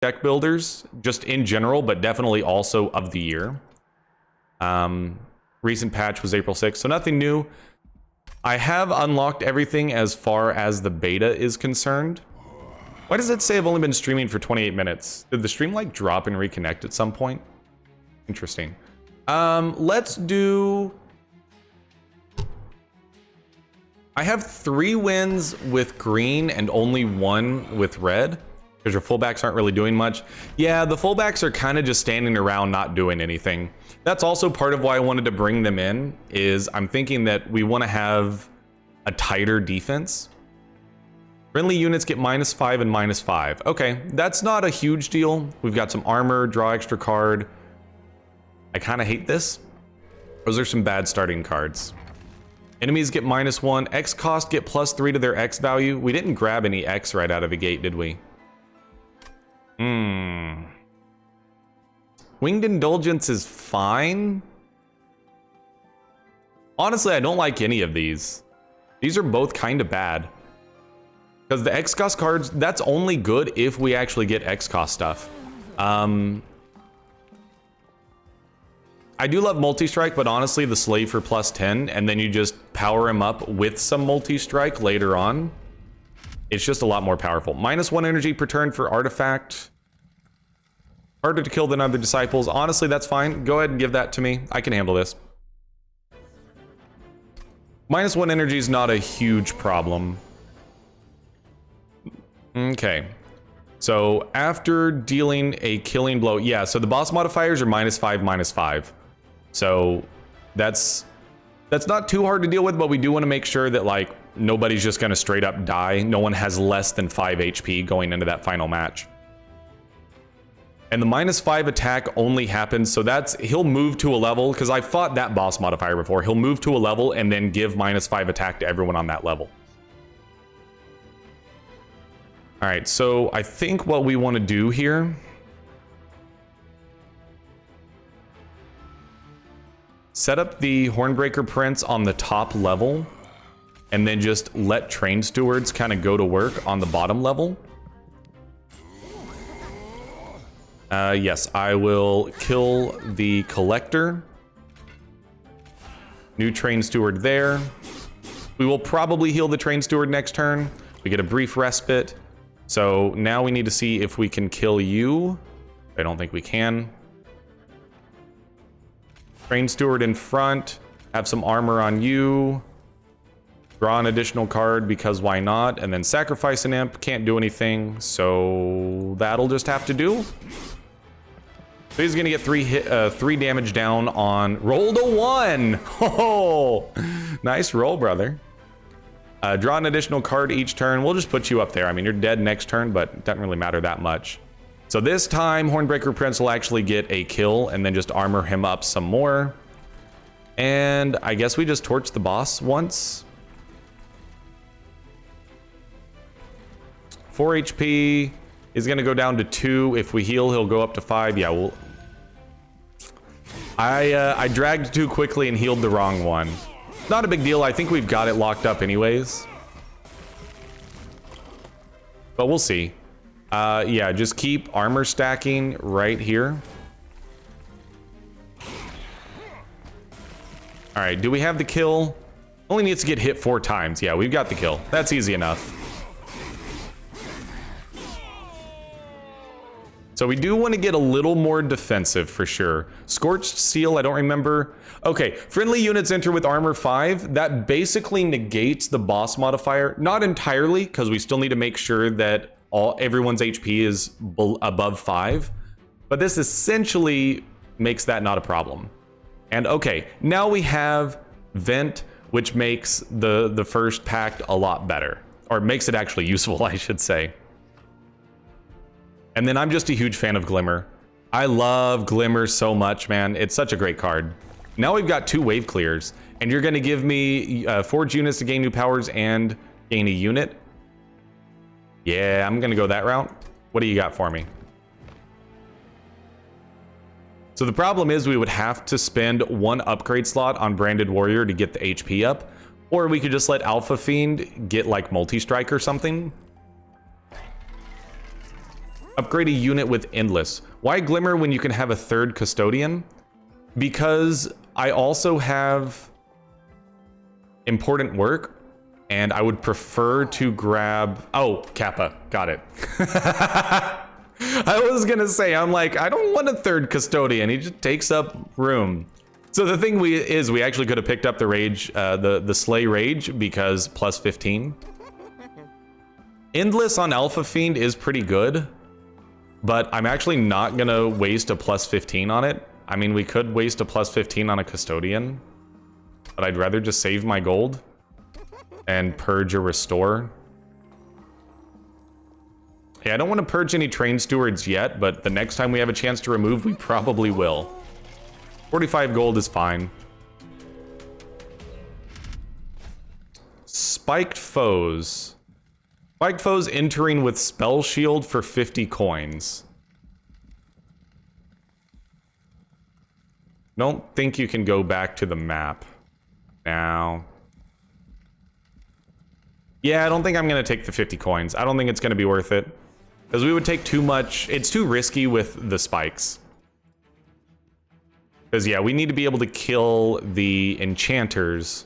deck builders, just in general, but definitely also of the year. Recent patch was April 6th, so nothing new. I have unlocked everything as far as the beta is concerned. Why does it say I've only been streaming for 28 minutes? Did the stream like drop and reconnect at some point? Interesting. Let's do... I have 3 wins with green and only 1 with red, because your fullbacks aren't really doing much. Yeah, the fullbacks are kind of just standing around not doing anything. That's also part of why I wanted to bring them in, is I'm thinking that we want to have a tighter defense. Friendly units get -5 and -5. Okay, that's not a huge deal. We've got some armor, draw extra card. I kind of hate this. Those are some bad starting cards. Enemies get -1. X cost get +3 to their X value. We didn't grab any X right out of the gate, did we? Winged Indulgence is fine. Honestly, I don't like any of these. These are both kind of bad. Because the X cost cards, that's only good if we actually get X cost stuff. I do love multi-strike, but honestly, the slave for +10, and then you just power him up with some multi-strike later on. It's just a lot more powerful. -1 energy per turn for artifact. Harder to kill than other disciples. Honestly, that's fine. Go ahead and give that to me. I can handle this. -1 energy is not a huge problem. Okay. So after dealing a killing blow, yeah, so the boss modifiers are -5, -5. So that's not too hard to deal with, but we do want to make sure that like nobody's just going to straight up die. No one has less than 5 HP going into that final match. And the -5 attack only happens, so that's, he'll move to a level, because I fought that boss modifier before. He'll move to a level and then give -5 attack to everyone on that level. All right, so I think what we want to do here, set up the Hornbreaker Prince on the top level, and then just let Train Stewards kind of go to work on the bottom level. Yes, I will kill the Collector. New Train Steward there. We will probably heal the Train Steward next turn. We get a brief respite. So now we need to see if we can kill you. I don't think we can. Train Steward in front. Have some armor on you. Draw an additional card because why not? And then sacrifice an imp. Can't do anything. So that'll just have to do. So he's gonna get 3 damage down on roll to 1. Oh, nice roll, brother. Draw an additional card each turn. We'll just put you up there. I mean, you're dead next turn, but it doesn't really matter that much. So this time, Hornbreaker Prince will actually get a kill and then just armor him up some more. And I guess we just torch the boss once. 4 HP is going to go down to 2. If we heal, he'll go up to 5. Yeah, we'll... I dragged too quickly and healed the wrong one. Not a big deal. I think we've got it locked up anyways. But we'll see. Yeah, just keep armor stacking right here. All right, do we have the kill? Only needs to get hit 4 times. Yeah, we've got the kill. That's easy enough. So we do want to get a little more defensive for sure. Scorched Steel, I don't remember. Okay, friendly units enter with armor 5. That basically negates the boss modifier. Not entirely, because we still need to make sure that everyone's HP is above 5. But this essentially makes that not a problem. And okay, now we have Vent, which makes the first pact a lot better. Or makes it actually useful, I should say. And then I'm just a huge fan of Glimmer. I love Glimmer so much, man. It's such a great card. Now we've got 2 wave clears, and you're going to give me forge units to gain new powers and gain a unit. Yeah, I'm going to go that route. What do you got for me? So the problem is we would have to spend 1 upgrade slot on Branded Warrior to get the HP up, or we could just let Alpha Fiend get like multi-strike or something. Upgrade a unit with Endless. Why Glimmer when you can have a third Custodian? Because I also have important work, and I would prefer to grab... Oh, Kappa. Got it. I was gonna say, I'm like, I don't want a third Custodian. He just takes up room. So the thing we actually could have picked up the Rage, the Slay Rage, because plus 15. Endless on Alpha Fiend is pretty good, but I'm actually not gonna waste a plus 15 on it. I mean, we could waste a plus 15 on a Custodian, but I'd rather just save my gold and purge or restore. Yeah, I don't want to purge any Train Stewards yet, but the next time we have a chance to remove, we probably will. 45 gold is fine. Spiked Foes. Spiked Foes entering with Spell Shield for 50 coins. Don't think you can go back to the map now. Yeah, I don't think I'm going to take the 50 coins. I don't think it's going to be worth it. Because we would take too much. It's too risky with the spikes. Because, yeah, we need to be able to kill the enchanters.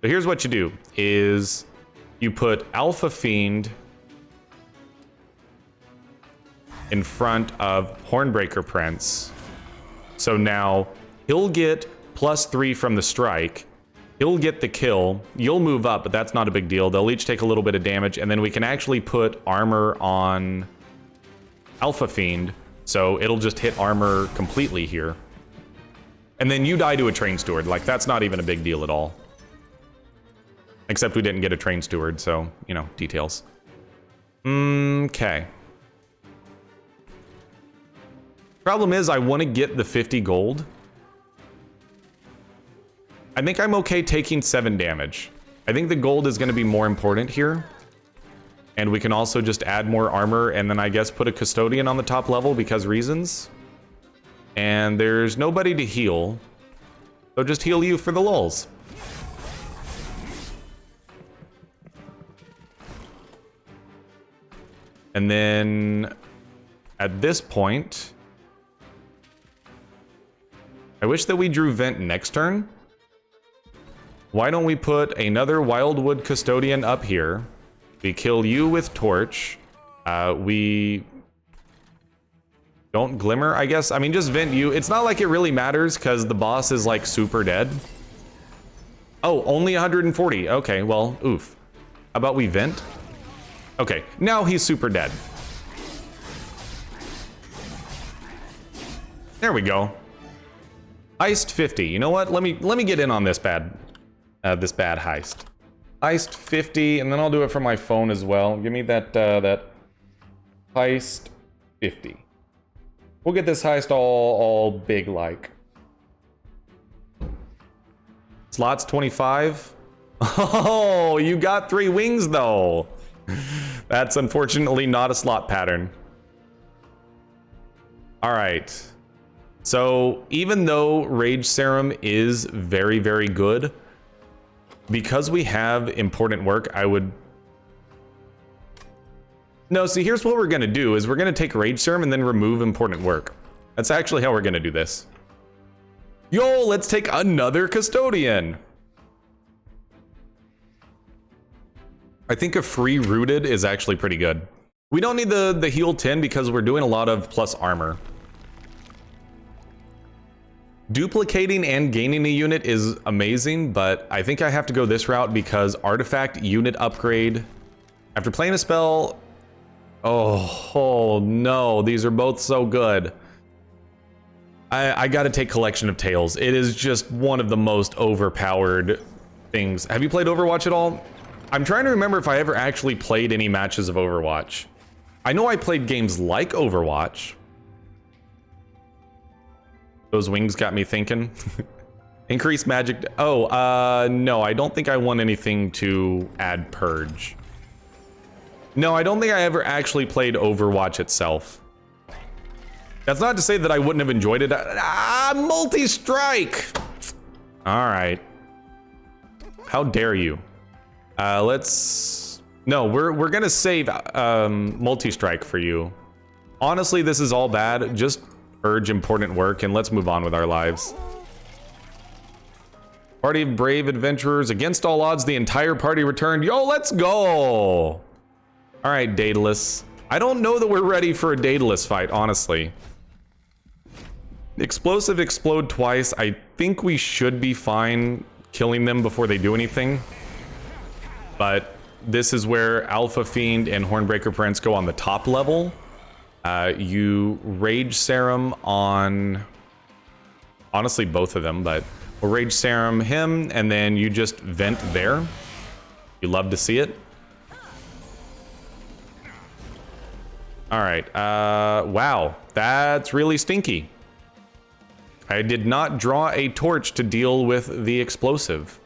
So here's what you do, is you put Alpha Fiend in front of Hornbreaker Prince. So now he'll get +3 from the strike. He'll get the kill. You'll move up, but that's not a big deal. They'll each take a little bit of damage, and then we can actually put armor on Alpha Fiend, so it'll just hit armor completely here. And then you die to a Train Steward. Like, that's not even a big deal at all. Except we didn't get a Train Steward, so, you know, details. Okay. Problem is, I want to get the 50 gold. I think I'm okay taking 7 damage. I think the gold is going to be more important here. And we can also just add more armor and then I guess put a Custodian on the top level because reasons. And there's nobody to heal. So just heal you for the lulz. And then at this point, I wish that we drew Vent next turn. Why don't we put another Wildwood Custodian up here? We kill you with Torch. We don't Glimmer, I guess. I mean, just Vent you. It's not like it really matters because the boss is like super dead. Oh, only 140. Okay, well, oof. How about we Vent? Okay, now he's super dead. There we go. Heist 50. You know what? Let me get in on this bad heist. Heist 50, and then I'll do it from my phone as well. Give me that that heist 50. We'll get this heist all big like. Slots 25. Oh, you got 3 wings though. That's unfortunately not a slot pattern. All right. So even though Rage Serum is very, very good, because we have important work, I would... No, see, here's what we're going to do, is we're going to take Rage Serum and then remove important work. That's actually how we're going to do this. Yo, let's take another Custodian. I think a free Rooted is actually pretty good. We don't need the heal 10 because we're doing a lot of plus armor. Duplicating and gaining a unit is amazing, but I think I have to go this route because artifact unit upgrade. After playing a spell... Oh no, these are both so good. I gotta take Collection of Tales. It is just one of the most overpowered things. Have you played Overwatch at all? I'm trying to remember if I ever actually played any matches of Overwatch. I know I played games like Overwatch. Those wings got me thinking. Increase magic. Oh, no, I don't think I want anything to add Purge. No, I don't think I ever actually played Overwatch itself. That's not to say that I wouldn't have enjoyed it. Multi-strike! All right. How dare you? Let's No, we're gonna save multi-strike for you. Honestly, this is all bad. Just urge important work and let's move on with our lives. Party of brave adventurers. Against all odds, the entire party returned. Yo, let's go! All right, Daedalus. I don't know that we're ready for a Daedalus fight, honestly. Explosive explode twice. I think we should be fine killing them before they do anything. But this is where Alpha Fiend and Hornbreaker Prince go on the top level. You Rage Serum on... honestly, both of them, but we'll Rage Serum him, and then you just vent there. You love to see it. All right. Wow, that's really stinky. I did not draw a torch to deal with the explosive.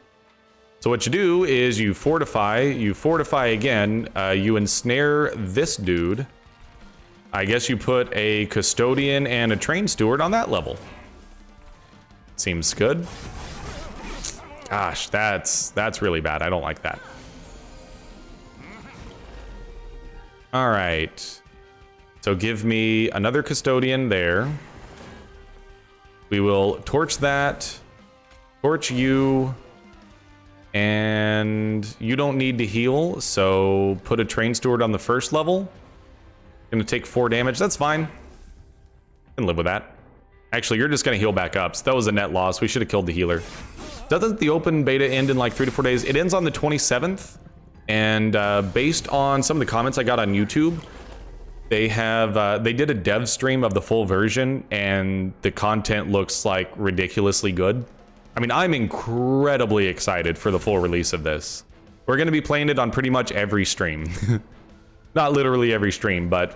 So what you do is you fortify again, you ensnare this dude. I guess you put a custodian and a train steward on that level. Seems good. Gosh, that's really bad. I don't like that. All right. So give me another custodian there. We will torch that, torch you, and you don't need to heal, so put a train steward on the first level. Gonna take 4 damage, that's fine. Can live with that. Actually, you're just gonna heal back up, so that was a net loss. We should have killed the healer. Doesn't the open beta end in like 3 to 4 days? It ends on the 27th, and based on some of the comments I got on YouTube, they did a dev stream of the full version, and the content looks like ridiculously good. I mean, I'm incredibly excited for the full release of this. We're going to be playing it on pretty much every stream. Not literally every stream, but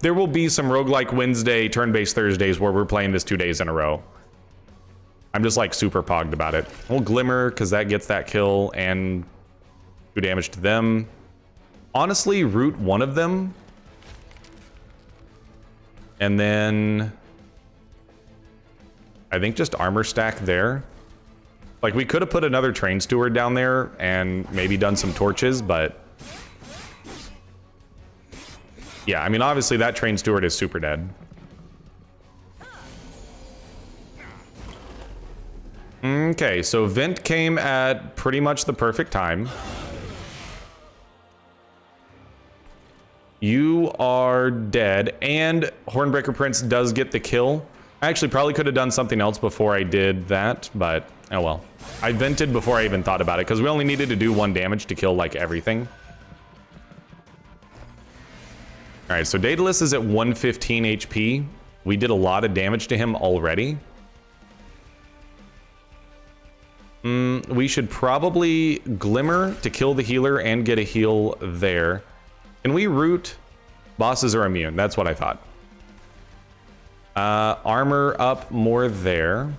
there will be some Roguelike Wednesday, turn-based Thursdays where we're playing this 2 days in a row. I'm just like super pogged about it. We'll Glimmer because that gets that kill and 2 damage to them. Honestly, root one of them. And then I think just armor stack there. Like, we could have put another train steward down there and maybe done some torches, but yeah, I mean, obviously that train steward is super dead. Okay, so Vent came at pretty much the perfect time. You are dead, and Hornbreaker Prince does get the kill. I actually probably could have done something else before I did that, but oh well. I vented before I even thought about it, because we only needed to do 1 damage to kill, like, everything. Alright, so Daedalus is at 115 HP. We did a lot of damage to him already. We should probably Glimmer to kill the healer and get a heal there. Can we root? Bosses are immune. That's what I thought. Armor up more there.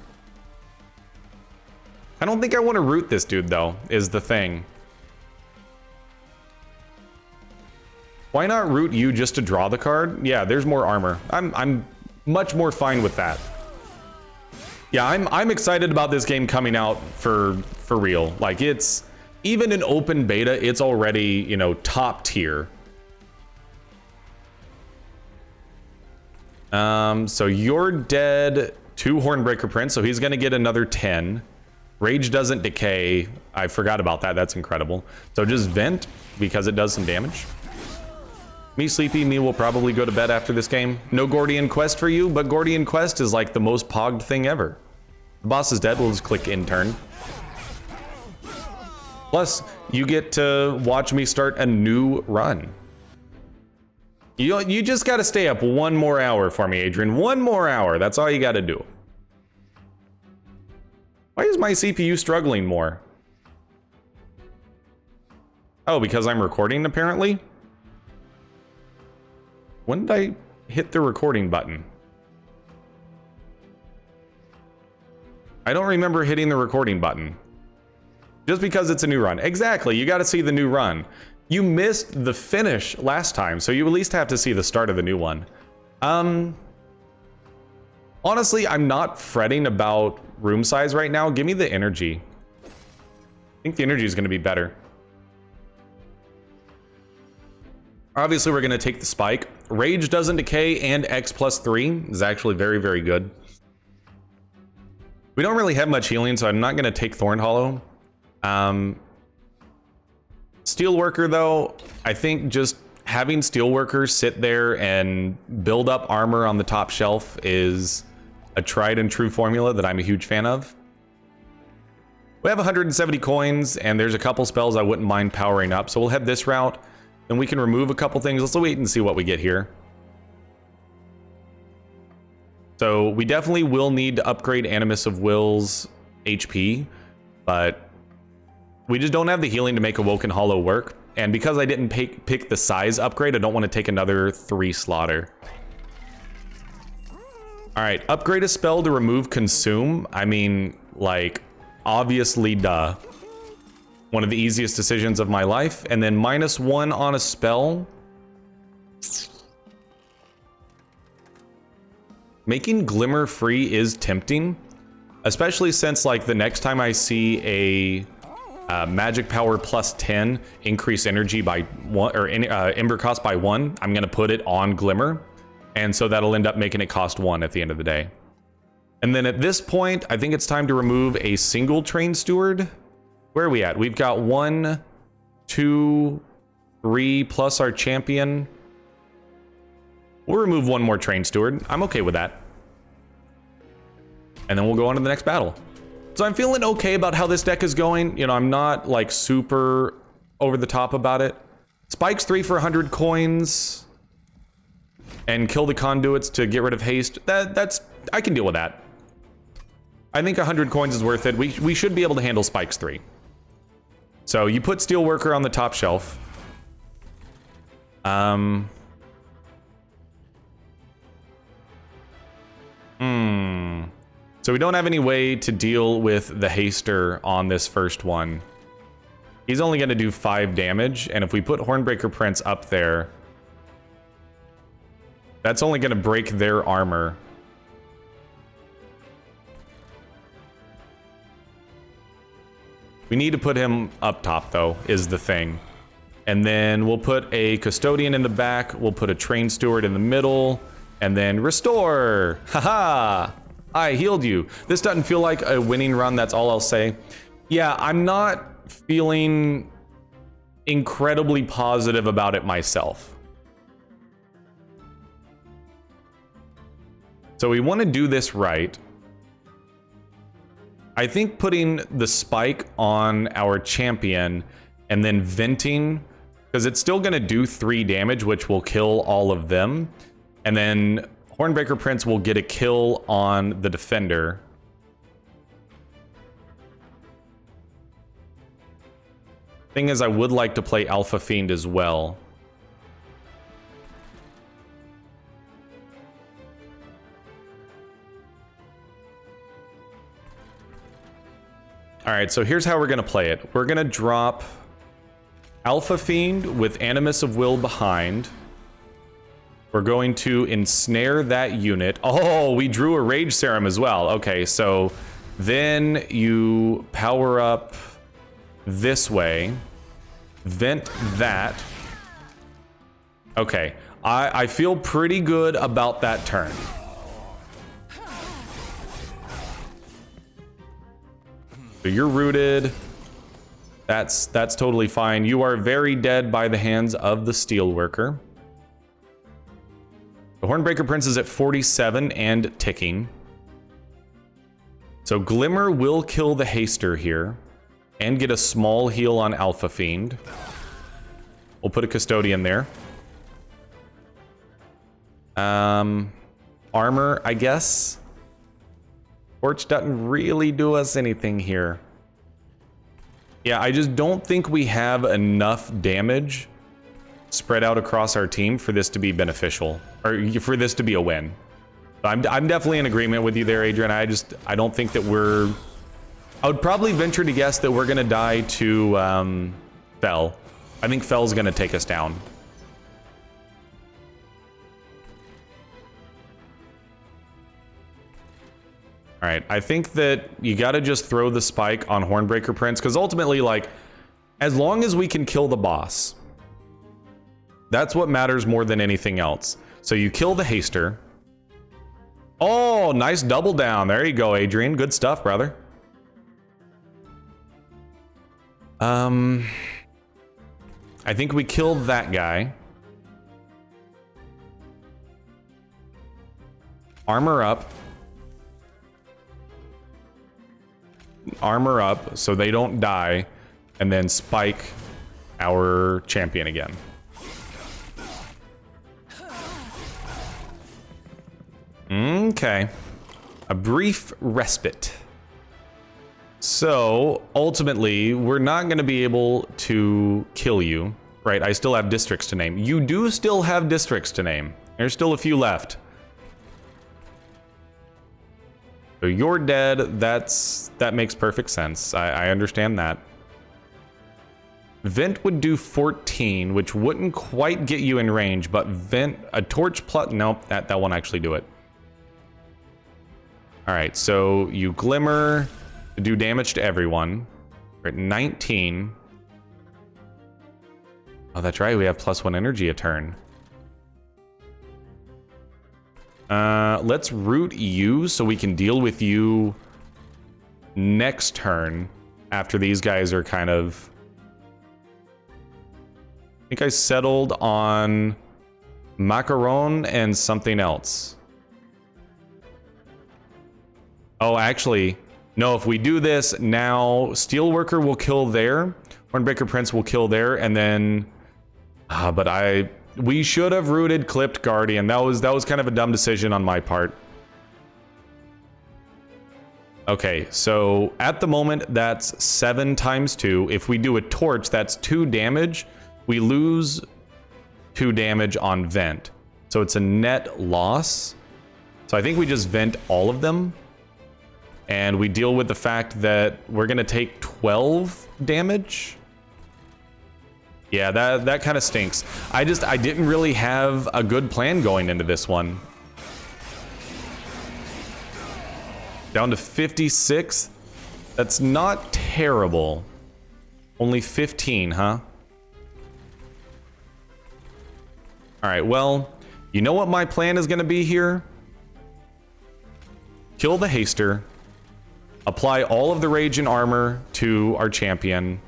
I don't think I want to root this dude, though, is the thing. Why not root you just to draw the card? Yeah, there's more armor. I'm much more fine with that. Yeah, I'm excited about this game coming out for real. Like, it's even in open beta, it's already, you know, top tier. So you're dead to Hornbreaker Prince, so he's gonna get another 10. Rage doesn't decay. I forgot about that. That's incredible. So just vent because it does some damage. Me sleepy, me will probably go to bed after this game. No Gordian Quest for you, but Gordian Quest is like the most pogged thing ever. The boss is dead, we'll just click in turn. Plus, you get to watch me start a new run. You just gotta stay up 1 more hour for me, Adrian. 1 more hour, that's all you gotta do. Why is my CPU struggling more? Oh, because I'm recording, apparently? When did I hit the recording button? I don't remember hitting the recording button. Just because it's a new run. Exactly, you gotta see the new run. You missed the finish last time, so you at least have to see the start of the new one. Honestly, I'm not fretting about room size right now. Give me the energy. I think the energy is gonna be better. Obviously, we're going to take the spike. Rage doesn't decay, and X+3 is actually very, very good. We don't really have much healing, so I'm not going to take Thorn Hollow. Steelworker, though, I think just having Steelworker sit there and build up armor on the top shelf is a tried and true formula that I'm a huge fan of. We have 170 coins, and there's a couple spells I wouldn't mind powering up, so we'll head this route. Then we can remove a couple things. Let's wait and see what we get here. So we definitely will need to upgrade Animus of Will's HP, but we just don't have the healing to make Awoken Hollow work. And because I didn't pick the size upgrade, I don't want to take another 3 slaughter. All right, upgrade a spell to remove Consume. I mean, like, obviously, duh. One of the easiest decisions of my life. And then -1 on a spell. Making Glimmer free is tempting, especially since, like, the next time I see a magic power +10 increase energy by 1, or ember cost by 1, I'm gonna put it on Glimmer, and so that'll end up making it cost 1 at the end of the day. And then at this point, I think it's time to remove a single Train Steward. Where are we at? We've got 1, 2, 3 plus our champion. We'll remove 1 more Train Steward. I'm okay with that. And then we'll go on to the next battle. So I'm feeling okay about how this deck is going. You know, I'm not like super over the top about it. Spikes 3 for 100 coins. And kill the conduits to get rid of haste. That's I can deal with that. I think 100 coins is worth it. We should be able to handle Spikes 3. So you put Steelworker on the top shelf. So we don't have any way to deal with the Haster on this first one. He's only going to do 5 damage, and if we put Hornbreaker Prince up there, that's only going to break their armor. We need to put him up top, though, is the thing. And then we'll put a Custodian in the back, we'll put a Train Steward in the middle, and then Restore! Haha! I healed you. This doesn't feel like a winning run, that's all I'll say. Yeah, I'm not feeling incredibly positive about it myself. So we want to do this right. I think putting the spike on our champion and then venting, because it's still going to do 3 damage, which will kill all of them. And then Hornbreaker Prince will get a kill on the defender. Thing is, I would like to play Alpha Fiend as well. All right, so here's how we're gonna play it. We're gonna drop Alpha Fiend with Animus of Will behind. We're going to ensnare that unit. Oh, we drew a Rage Serum as well. Okay, so then you power up this way, vent that. Okay, I feel pretty good about that turn. So you're rooted. That's totally fine. You are very dead by the hands of the Steelworker. The Hornbreaker Prince is at 47 and ticking. So Glimmer will kill the Haster here and get a small heal on Alpha Fiend. We'll put a Custodian there. Armor, I guess. Torch doesn't really do us anything here. Yeah, I just don't think we have enough damage spread out across our team for this to be beneficial, or for this to be a win. I'm definitely in agreement with you there, Adrian. I don't think that I would probably venture to guess that we're gonna die to Fel. I think Fel's gonna take us down. All right, I think that you gotta just throw the spike on Hornbreaker Prince, because ultimately, like, as long as we can kill the boss, That's what matters more than anything else. So you kill the haster. Oh, nice double down. There you go, Adrian. Good stuff, brother. I think we killed that guy. Armor up. Armor up so they don't die. And then spike our champion again. Okay. A brief respite. So, ultimately, we're not going to be able to kill you, right? I still have districts to name. You do still have districts to name. There's still a few left. So you're dead. That makes perfect sense. I understand that. Vent would do 14, which wouldn't quite get you in range, but Vent, a torch plus, nope, that won't actually do it. All right, so you glimmer to do damage to everyone. We're at 19. Oh, that's right, we have +1 energy a turn. Let's root you so we can deal with you next turn after these guys are kind of... I think I settled on macaron and something else. Oh, actually, no, if we do this, now Steelworker will kill there, Hornbreaker Prince will kill there, and then... we should have rooted Clipped Guardian. That was kind of a dumb decision on my part. Okay, so at the moment, that's 7 times 2. If we do a torch, that's 2 damage. We lose 2 damage on Vent. So it's a net loss. So I think we just Vent all of them. And we deal with the fact that we're going to take 12 damage. Yeah, that kind of stinks. I didn't really have a good plan going into this one. Down to 56. That's not terrible. Only 15, huh? All right, well, you know what my plan is going to be here? Kill the haster. Apply all of the rage and armor to our champion.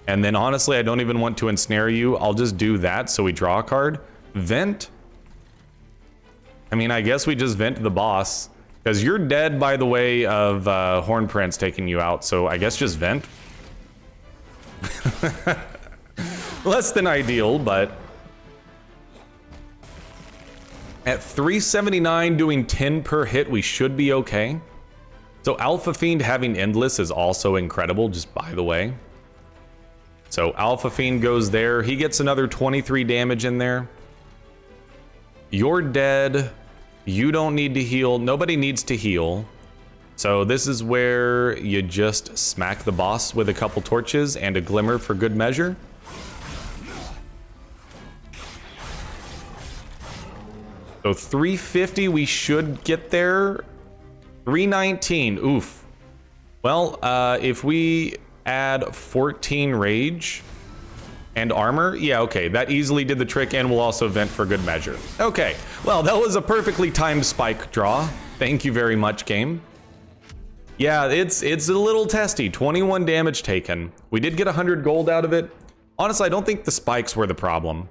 And then honestly, I don't even want to ensnare you. I'll just do that so we draw a card. Vent. I mean, I guess we just vent the boss. Because you're dead by the way of Horn Prince taking you out. So I guess just vent. Less than ideal, but... At 379 doing 10 per hit, we should be okay. So Alpha Fiend having Endless is also incredible, just by the way. So Alpha Fiend goes there. He gets another 23 damage in there. You're dead. You don't need to heal. Nobody needs to heal. So this is where you just smack the boss with a couple torches and a glimmer for good measure. So 350, we should get there. 319, oof. Well, if we add 14 rage and armor, yeah, okay, that easily did the trick, and we'll also vent for good measure. Okay, well, that was a perfectly timed spike draw. Thank you very much, game. Yeah, it's a little testy. 21 damage taken. We did get 100 gold out of it. Honestly, I don't think the spikes were the problem.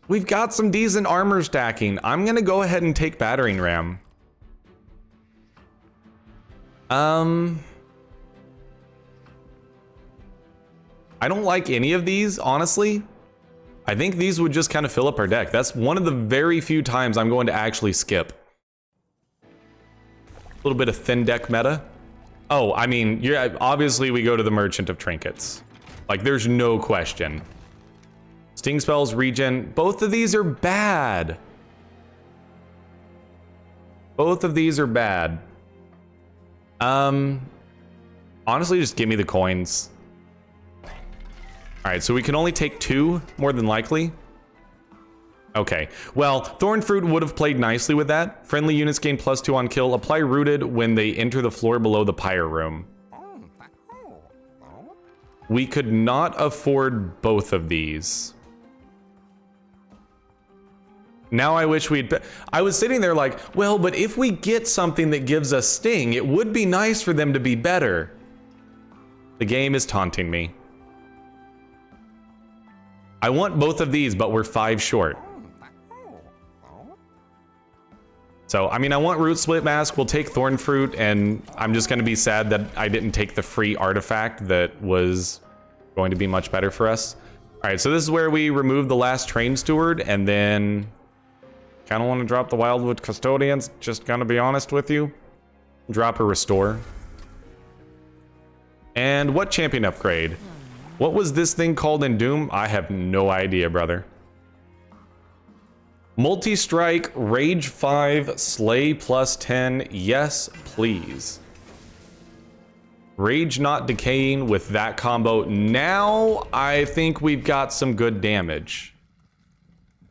We've got some decent armor stacking. I'm gonna go ahead and take battering ram. I don't like any of these, honestly. I think these would just kind of fill up our deck. That's one of the very few times I'm going to actually skip. A little bit of thin deck meta. Oh, I mean, obviously we go to the Merchant of Trinkets. Like, there's no question. Sting spells, regen. Both of these are bad. Both of these are bad. Honestly, just give me the coins. All right, so we can only take 2, more than likely. Okay, well, Thorn Fruit would have played nicely with that. Friendly units gain +2 on kill. Apply Rooted when they enter the floor below the pyre room. We could not afford both of these. Now I wish we'd... I was sitting there like, well, but if we get something that gives us Sting, it would be nice for them to be better. The game is taunting me. I want both of these, but we're 5 short. So, I mean, I want Root Split Mask. We'll take Thorn Fruit, and I'm just going to be sad that I didn't take the free artifact that was going to be much better for us. All right, so this is where we remove the last Train Steward, and then kind of want to drop the Wildwood Custodians, just going to be honest with you. Drop a Restore. And what champion upgrade? What was this thing called in Doom? I have no idea, brother. Multi-strike, rage 5, slay plus 10. Yes, please. Rage not decaying with that combo. Now I think we've got some good damage.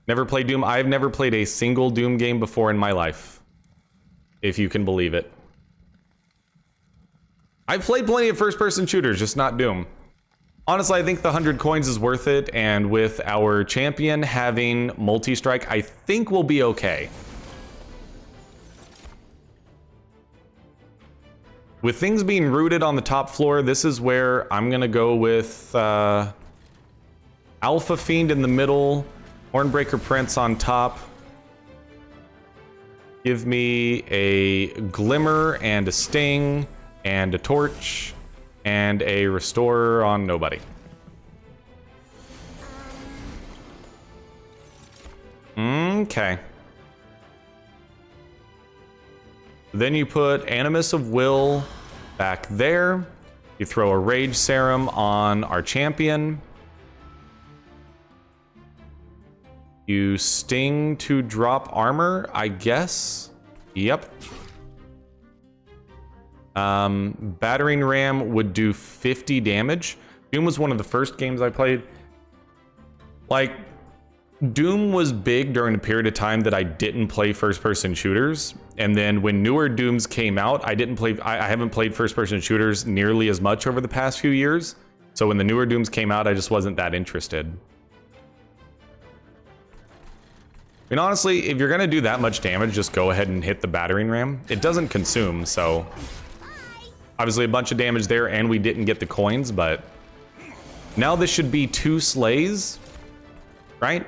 Never played Doom. I've never played a single Doom game before in my life, if you can believe it. I've played plenty of first-person shooters, just not Doom. Honestly, I think the 100 coins is worth it, and with our champion having multi-strike, I think we'll be okay. With things being rooted on the top floor, this is where I'm gonna go with Alpha Fiend in the middle, Hornbreaker Prince on top. Give me a Glimmer and a Sting and a Torch. And a Restorer on nobody. Okay. Then you put Animus of Will back there. You throw a Rage Serum on our champion. You Sting to drop armor, I guess. Yep. Battering Ram would do 50 damage. Doom was one of the first games I played. Like, Doom was big during a period of time that I didn't play first-person shooters, and then when newer Dooms came out, I haven't played first-person shooters nearly as much over the past few years. So when the newer Dooms came out, I just wasn't that interested. I mean, honestly, if you're gonna do that much damage, just go ahead and hit the Battering Ram. It doesn't consume, so obviously a bunch of damage there, and we didn't get the coins, but now this should be 2 slays, right?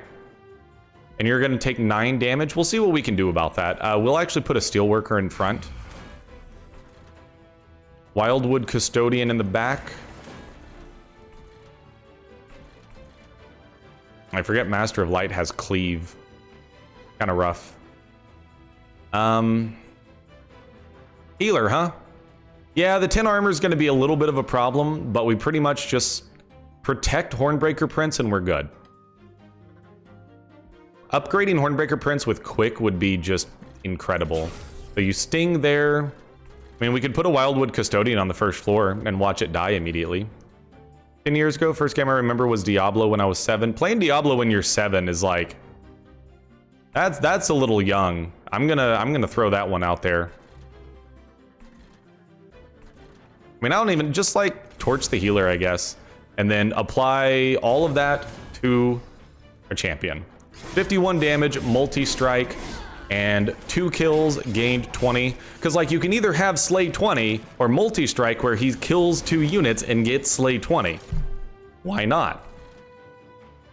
And you're gonna take 9 damage. We'll see what we can do about that. We'll actually put a Steelworker in front. Wildwood Custodian in the back. I forget Master of Light has Cleave. Kind of rough. Healer, huh? Yeah, the 10 armor is going to be a little bit of a problem, but we pretty much just protect Hornbreaker Prince and we're good. Upgrading Hornbreaker Prince with Quick would be just incredible. So you Sting there. I mean, we could put a Wildwood Custodian on the first floor and watch it die immediately. 10 years ago, first game I remember was Diablo when I was 7. Playing Diablo when you're 7 is like, that's a little young. I'm gonna throw that one out there. I mean, I don't even, just like torch the healer, I guess, and then apply all of that to our champion. 51 damage, multi-strike, and 2 kills, gained 20. Because, like, you can either have Slay 20 or multi-strike where he kills 2 units and gets Slay 20. Why not?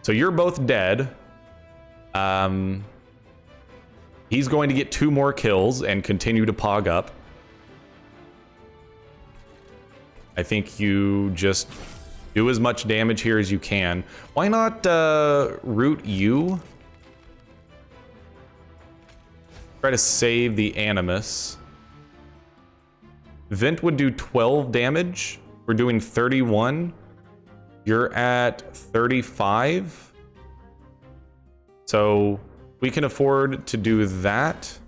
So you're both dead. He's going to get 2 more kills and continue to pog up. I think you just do as much damage here as you can. Why not root you? Try to save the Animus. Vent would do 12 damage. We're doing 31. You're at 35. So we can afford to do that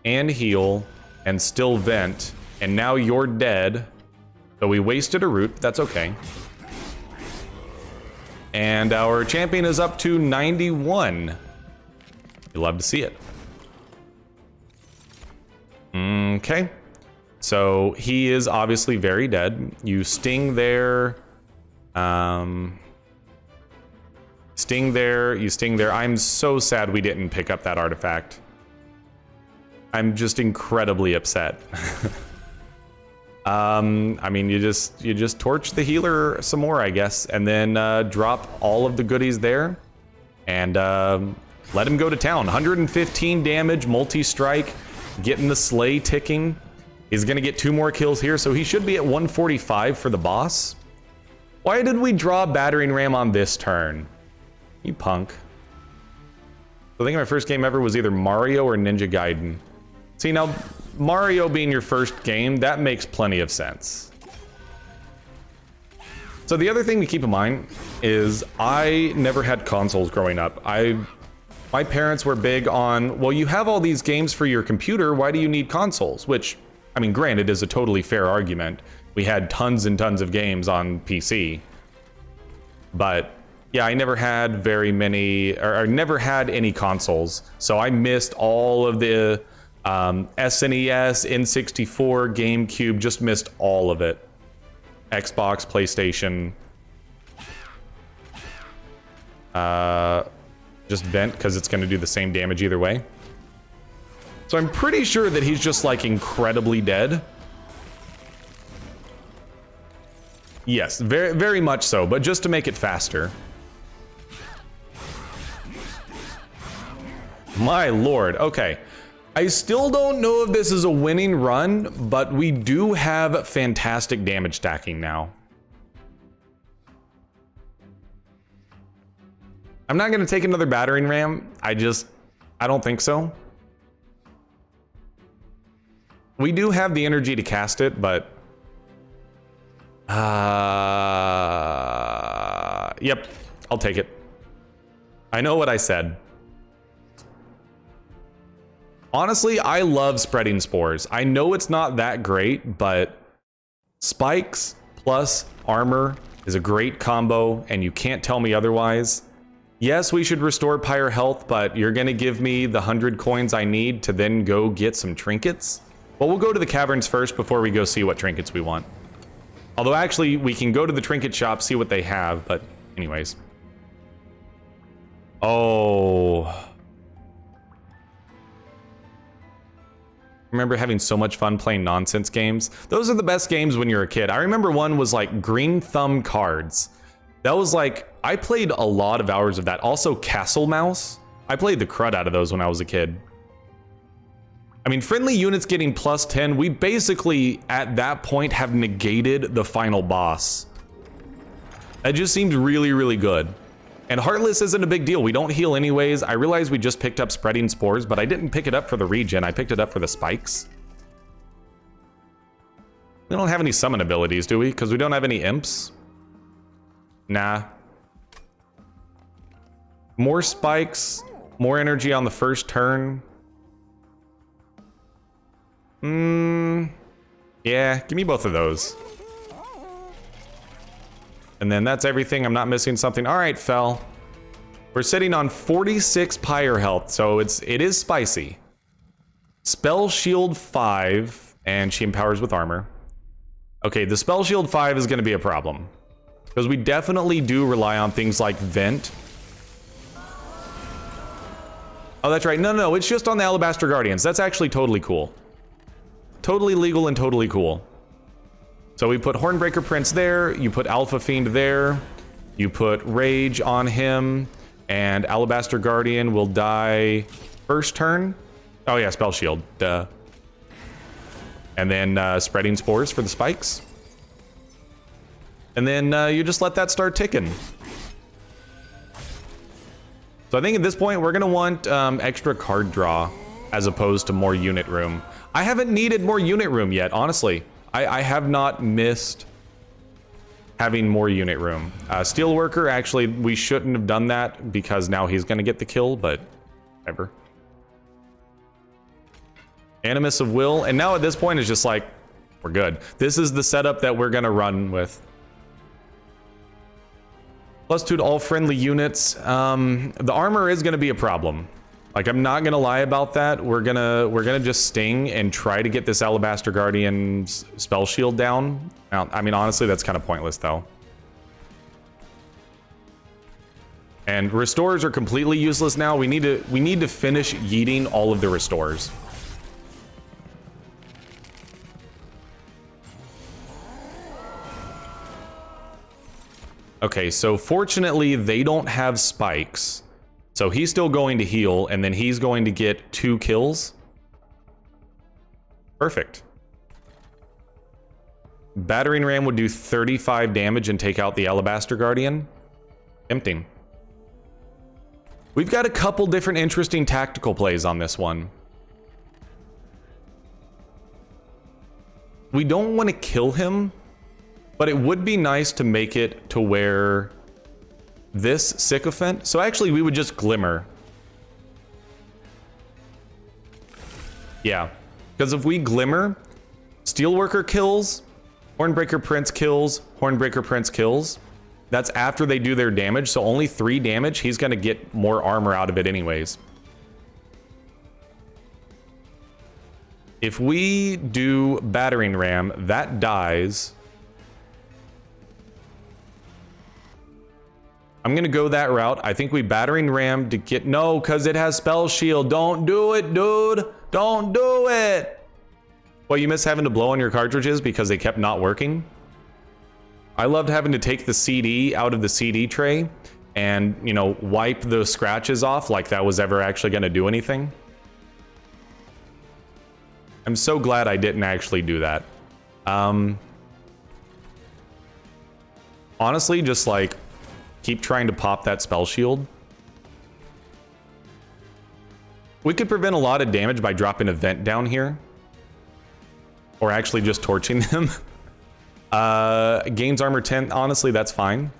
and heal and still vent. And now you're dead. So we wasted a root. That's okay. And our champion is up to 91. You love to see it. Okay. So he is obviously very dead. You sting there. Sting there, you sting there. I'm so sad we didn't pick up that artifact. I'm just incredibly upset. I mean, you just torch the healer some more, I guess, and then drop all of the goodies there, and let him go to town. 115 damage, multi-strike, getting the slay ticking. He's gonna get 2 more kills here, so he should be at 145 for the boss. Why did we draw battering ram on this turn? You punk. I think my first game ever was either Mario or Ninja Gaiden. See, now, Mario being your first game, that makes plenty of sense. So the other thing to keep in mind is I never had consoles growing up. My parents were big on, well, you have all these games for your computer, why do you need consoles? Which, I mean, granted, is a totally fair argument. We had tons and tons of games on PC. But yeah, I never had very many, or never had any consoles. So I missed all of the SNES, N64, GameCube, just missed all of it. Xbox, PlayStation. Just bent because it's going to do the same damage either way. So I'm pretty sure that he's just like incredibly dead. Yes, very, very much so, but just to make it faster. My lord, okay. I still don't know if this is a winning run, but we do have fantastic damage stacking now. I'm not gonna take another battering ram. I don't think so. We do have the energy to cast it, but yep, I'll take it. I know what I said. Honestly, I love spreading spores. I know it's not that great, but spikes plus armor is a great combo, and you can't tell me otherwise. Yes, we should restore Pyre health, but you're gonna give me the 100 coins I need to then go get some trinkets? Well, we'll go to the caverns first before we go see what trinkets we want. Although actually, we can go to the trinket shop, see what they have, but anyways. Oh. I remember having so much fun playing nonsense games. Those are the best games when you're a kid. I remember one was like Green Thumb Cards. That was like, I played a lot of hours of that. Also Castle Mouse. I played the crud out of those when I was a kid. I mean, friendly units getting plus 10, we basically, at that point, have negated the final boss. That just seemed really, really good. And Heartless isn't a big deal. We don't heal anyways. I realize we just picked up Spreading Spores, but I didn't pick it up for the regen. I picked it up for the spikes. We don't have any summon abilities, do we? Because we don't have any imps. Nah. More spikes, more energy on the first turn. Yeah, give me both of those. And then that's everything. I'm not missing something. All right, Fel. We're sitting on 46 Pyre health, so it is spicy. Spell Shield 5, and she empowers with armor. Okay, the Spell Shield 5 is going to be a problem. Because we definitely do rely on things like Vent. Oh, that's right. No, it's just on the Alabaster Guardians. That's actually totally cool. Totally legal and totally cool. So we put Hornbreaker Prince there, you put Alpha Fiend there, you put Rage on him, and Alabaster Guardian will die first turn. Oh yeah, Spell Shield, duh. And then Spreading Spores for the spikes. And then you just let that start ticking. So I think at this point we're gonna want extra card draw as opposed to more unit room. I haven't needed more unit room yet, honestly. I have not missed having more unit room. Steelworker, actually, we shouldn't have done that because now he's gonna get the kill, but whatever. Animus of Will, and now at this point it's just like, we're good. This is the setup that we're gonna run with. +2 to all friendly units. The armor is gonna be a problem. Like, I'm not gonna lie about that. We're gonna just sting and try to get this Alabaster Guardian's spell shield down. Now, I mean, honestly, that's kind of pointless though. And restores are completely useless now. We need to finish yeeting all of the restores. Okay, so fortunately they don't have spikes. So he's still going to heal, and then he's going to get 2 kills. Perfect. Battering Ram would do 35 damage and take out the Alabaster Guardian. Tempting. We've got a couple different interesting tactical plays on this one. We don't want to kill him, but it would be nice to make it to where this sycophant. So actually we would just glimmer. Yeah, because if we glimmer, Steelworker kills, Hornbreaker Prince kills, Hornbreaker Prince kills. That's after they do their damage, so only 3 damage. He's gonna get more armor out of it anyways. If we do Battering Ram, that dies. I'm gonna go that route. I think we Battering Ram to get, no, because it has Spell Shield. Don't do it, dude. Don't do it. Well, you miss having to blow on your cartridges because they kept not working. I loved having to take the CD out of the CD tray and, you know, wipe the scratches off like that was ever actually gonna do anything. I'm so glad I didn't actually do that. Honestly, just like keep trying to pop that spell shield. We could prevent a lot of damage by dropping a vent down here. Or actually just torching them. Gains armor 10. Honestly, that's fine.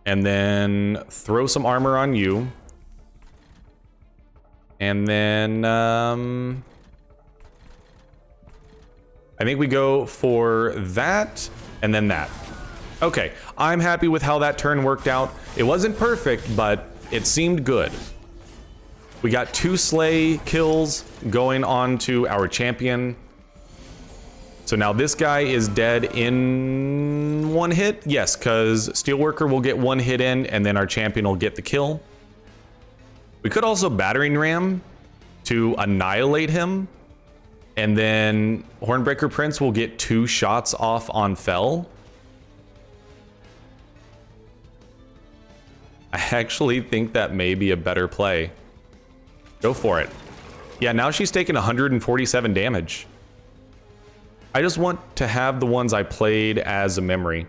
And then throw some armor on you. And then I think we go for that and then that. Okay, I'm happy with how that turn worked out. It wasn't perfect, but it seemed good. We got 2 slay kills going on to our champion. So now this guy is dead in 1 hit. Yes, because Steelworker will get 1 hit in, and then our champion will get the kill. We could also Battering Ram to annihilate him. And then Hornbreaker Prince will get 2 shots off on Fell. I actually think that may be a better play. Go for it. Yeah, now she's taking 147 damage. I just want to have the ones I played as a memory.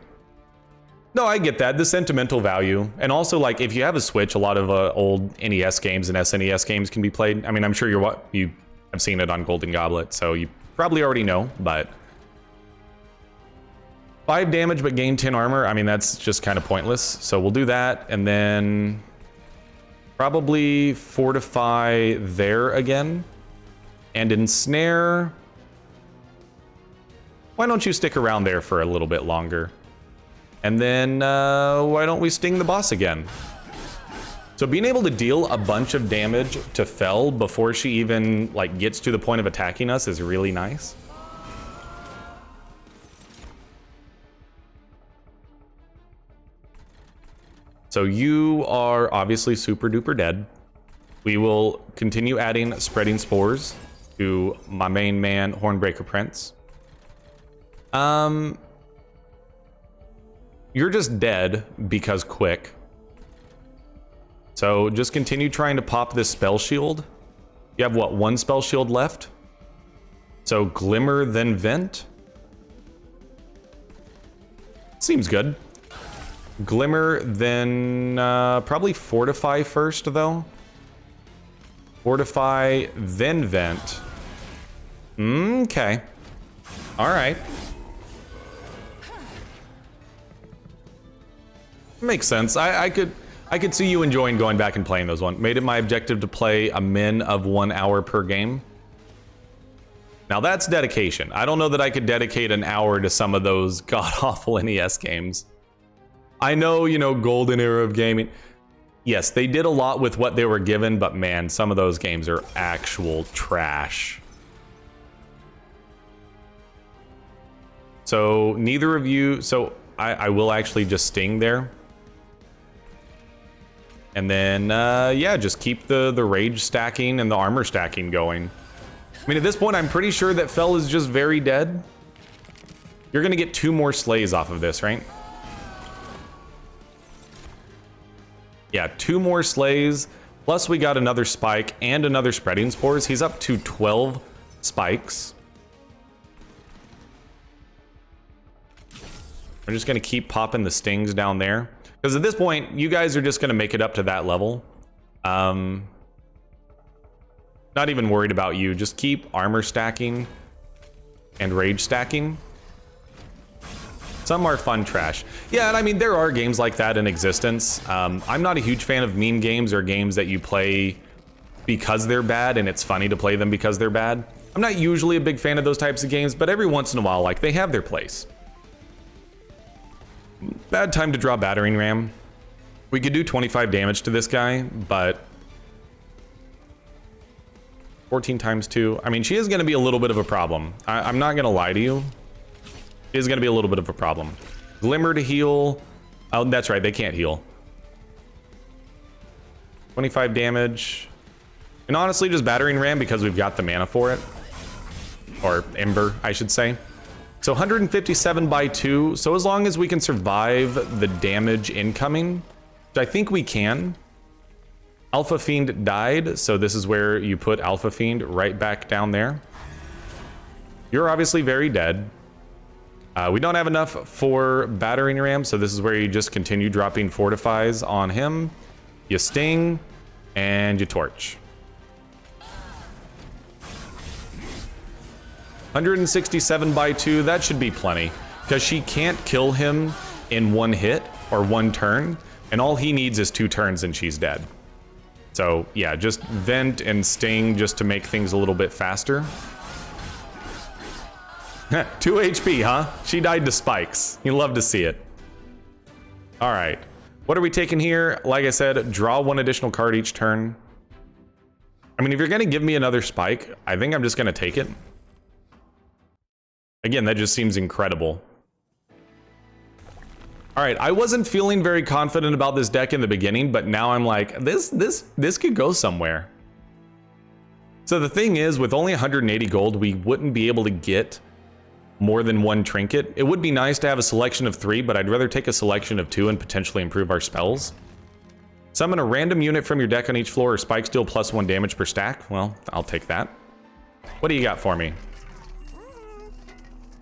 No, I get that. The sentimental value. And also, like, if you have a Switch, a lot of old NES games and SNES games can be played. I mean, I'm sure you have seen it on Golden Goblet, so you probably already know, but 5 damage but gain 10 armor. I mean, that's just kind of pointless. So we'll do that, and then probably fortify there again. And ensnare. Why don't you stick around there for a little bit longer? And then why don't we sting the boss again? So being able to deal a bunch of damage to Fell before she even like gets to the point of attacking us is really nice. So you are obviously super duper dead. We will continue adding spreading spores to my main man, Hornbreaker Prince. You're just dead because quick. So just continue trying to pop this spell shield. You have what, 1 spell shield left? So Glimmer, then Vent. Seems good. Glimmer, then probably Fortify first, though. Fortify, then Vent. Okay. All right. Makes sense. I could see you enjoying going back and playing those ones. Made it my objective to play a min of 1 hour per game. Now that's dedication. I don't know that I could dedicate an hour to some of those god-awful NES games. I know, you know, golden era of gaming. Yes, they did a lot with what they were given, but man, some of those games are actual trash. So neither of you, so I will actually just sting there. And then, yeah, just keep the rage stacking and the armor stacking going. I mean, at this point, I'm pretty sure that Fel is just very dead. You're gonna get 2 more slays off of this, right? Yeah, 2 more slays, plus we got another spike and another spreading spores. He's up to 12 spikes. We're just gonna keep popping the stings down there. Because at this point, you guys are just gonna make it up to that level. Not even worried about you. Just keep armor stacking and rage stacking. Some are fun trash. Yeah, and I mean, there are games like that in existence. I'm not a huge fan of meme games or games that you play because they're bad and it's funny to play them because they're bad. I'm not usually a big fan of those types of games, but every once in a while, like, they have their place. Bad time to draw battering ram. We could do 25 damage to this guy, but 14 times 2. I mean, she is going to be a little bit of a problem. I'm not going to lie to you. She is going to be a little bit of a problem. Glimmer to heal. Oh, that's right. They can't heal. 25 damage. And honestly, just battering ram because we've got the mana for it. Or ember, I should say. So 157 by 2. So as long as we can survive the damage incoming, which I think we can. Alpha Fiend died, so this is where you put Alpha Fiend right back down there. You're obviously very dead. We don't have enough for battering ram, so this is where you just continue dropping fortifies on him. You sting, and you torch. 167 by 2, that should be plenty. Because she can't kill him in 1 hit or 1 turn, and all he needs is 2 turns and she's dead. So yeah, just vent and sting just to make things a little bit faster. 2 HP, huh? She died to spikes. You love to see it. All right, what are we taking here? Like I said, draw 1 additional card each turn. I mean, if you're gonna give me another spike, I think I'm just gonna take it. Again, that just seems incredible. All right, I wasn't feeling very confident about this deck in the beginning, but now I'm like, this could go somewhere. So the thing is, with only 180 gold, we wouldn't be able to get more than 1 trinket. It would be nice to have a selection of 3, but I'd rather take a selection of 2 and potentially improve our spells. Summon a random unit from your deck on each floor, or spikes deal +1 damage per stack. Well, I'll take that. What do you got for me?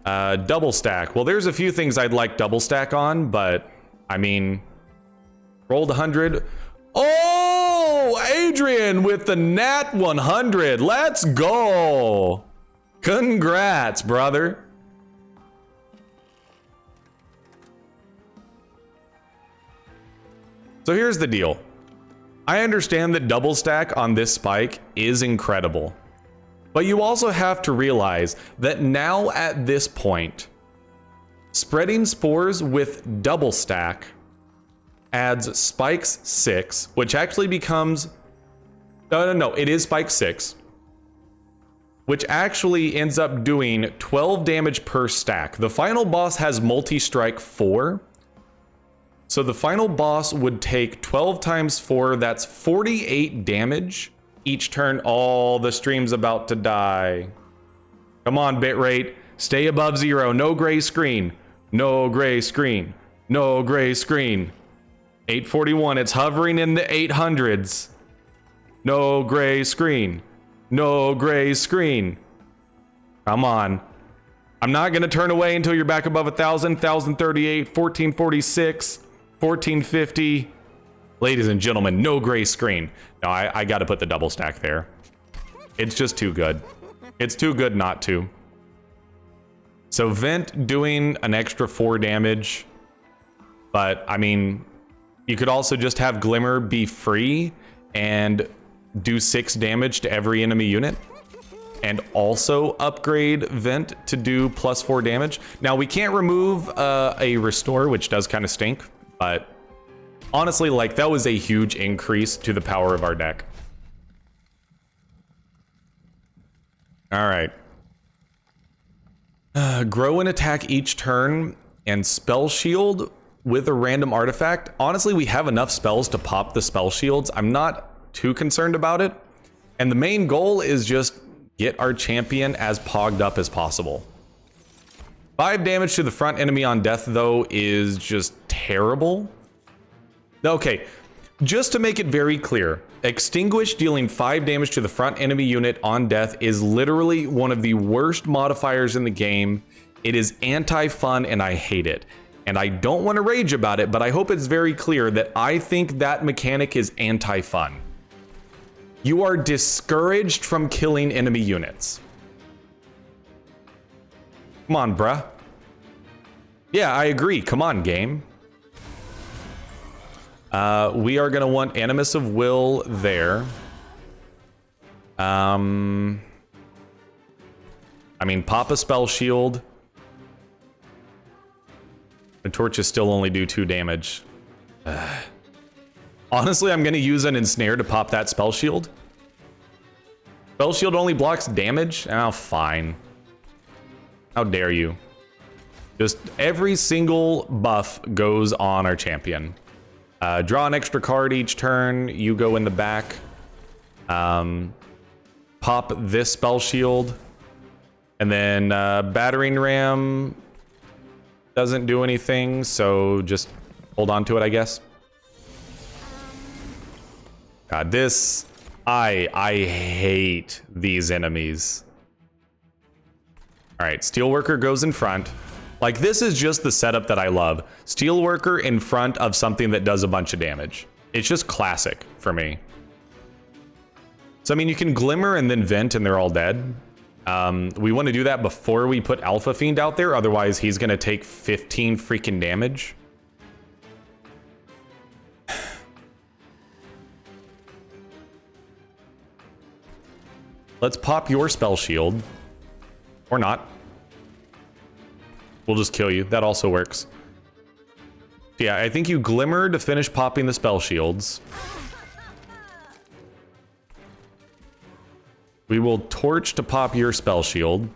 Double stack. Well, there's a few things I'd like double stack on, but I mean, rolled 100. Oh, Adrian with the nat 100. Let's go. Congrats, brother. So here's the deal. I understand that double stack on this spike is incredible. But you also have to realize that now at this point, spreading spores with double stack adds spikes 6, which actually becomes, no, it is spike 6, which actually ends up doing 12 damage per stack. The final boss has multi-strike 4. So the final boss would take 12 times 4, that's 48 damage each turn. Oh, the stream's about to die. Come on, bitrate. Stay above 0. No gray screen. No gray screen. No gray screen. 841. It's hovering in the 800s. No gray screen. No gray screen. Come on. I'm not going to turn away until you're back above 1,000. 1,038. 1,446. 1,450. Ladies and gentlemen, no gray screen. No, I got to put the double stack there. It's just too good. It's too good not to. So Vent doing an extra 4 damage. But, I mean, you could also just have Glimmer be free and do 6 damage to every enemy unit. And also upgrade Vent to do +4 damage. Now, we can't remove a Restore, which does kind of stink. But Honestly, like, that was a huge increase to the power of our deck. All right. Grow and attack each turn and spell shield with a random artifact. Honestly, we have enough spells to pop the spell shields. I'm not too concerned about it. And the main goal is just get our champion as pogged up as possible. 5 damage to the front enemy on death, though, is just terrible. Okay, just to make it very clear, Extinguish dealing 5 damage to the front enemy unit on death is literally one of the worst modifiers in the game. It is anti-fun and I hate it. And I don't want to rage about it, but I hope it's very clear that I think that mechanic is anti-fun. You are discouraged from killing enemy units. Come on, bruh. Yeah, I agree. Come on, game. We are going to want Animus of Will there. I mean, pop a spell shield. The torches still only do 2 damage. Honestly, I'm going to use an ensnare to pop that spell shield. Spell shield only blocks damage? Oh, fine. How dare you? Just every single buff goes on our champion. Draw an extra card each turn. You go in the back. Pop this spell shield. And then battering ram doesn't do anything, so just hold on to it, I guess. God, this... I hate these enemies. Alright, Steelworker goes in front. Like, this is just the setup that I love. Steelworker in front of something that does a bunch of damage. It's just classic for me. So, I mean, you can Glimmer and then Vent and they're all dead. We want to do that before we put Alpha Fiend out there. Otherwise, he's going to take 15 freaking damage. Let's pop your spell shield. Or not. We'll just kill you. That also works. Yeah, I think you Glimmer to finish popping the spell shields. We will Torch to pop your spell shield.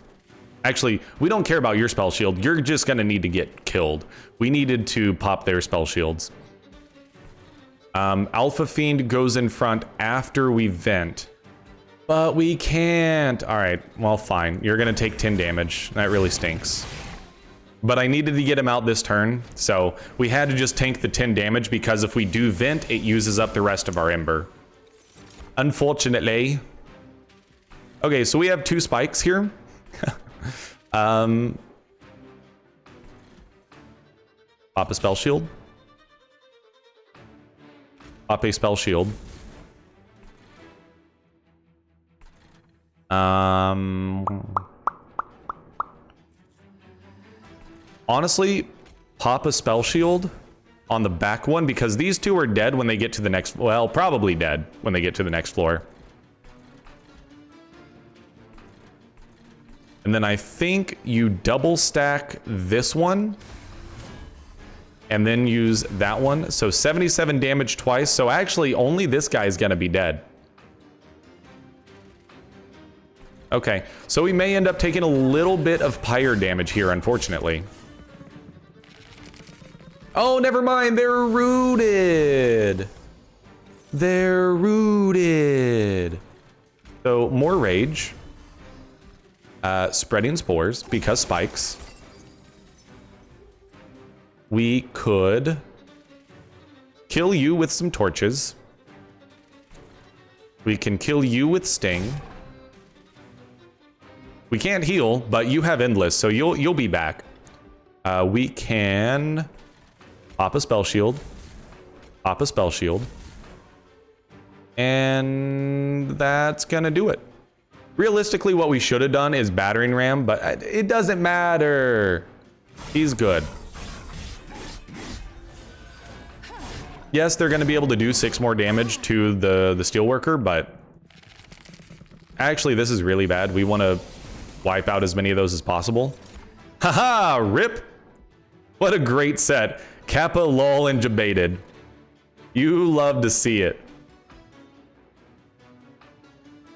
Actually, we don't care about your spell shield. You're just going to need to get killed. We needed to pop their spell shields. Alpha Fiend goes in front after we Vent. But we can't. All right, well, fine. You're going to take 10 damage. That really stinks. But I needed to get him out this turn, so we had to just tank the 10 damage because if we do Vent, it uses up the rest of our Ember. Unfortunately. Okay, so we have 2 spikes here. Pop a spell shield. Pop a spell shield. Honestly, pop a spell shield on the back one because these 2 are dead when they get to the next, well, probably dead when they get to the next floor. And then I think you double stack this one and then use that one. So 77 damage twice. So actually only this guy's gonna be dead. Okay, so we may end up taking a little bit of pyre damage here, unfortunately. Oh, never mind, they're rooted. They're rooted. So more rage. Spreading spores, because spikes. We could kill you with some torches. We can kill you with sting. We can't heal, but you have endless, so you'll be back. We can pop a spell shield. Pop a spell shield. And that's gonna do it. Realistically, what we should have done is battering ram, but it doesn't matter. He's good. Yes, they're gonna be able to do 6 more damage to the Steelworker, but actually this is really bad. We want to wipe out as many of those as possible. Haha, rip. What a great set. Kappa, lol, and Jebaited. You love to see it.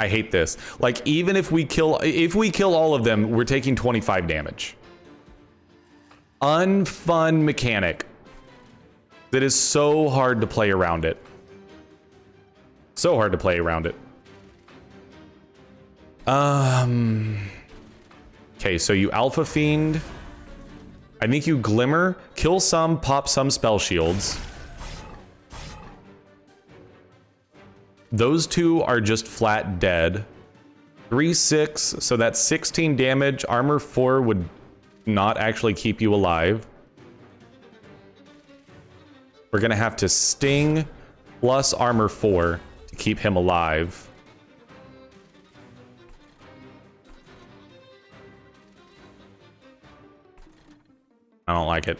I hate this. Like, even if we kill all of them, we're taking 25 damage. Unfun mechanic. That is so hard to play around it. So hard to play around it. Okay, so you Alpha Fiend. I think you Glimmer, kill some, pop some spell shields. Those two are just flat dead. 3/6, so that's 16 damage. Armor 4 would not actually keep you alive. We're gonna have to Sting plus Armor 4 to keep him alive. I don't like it.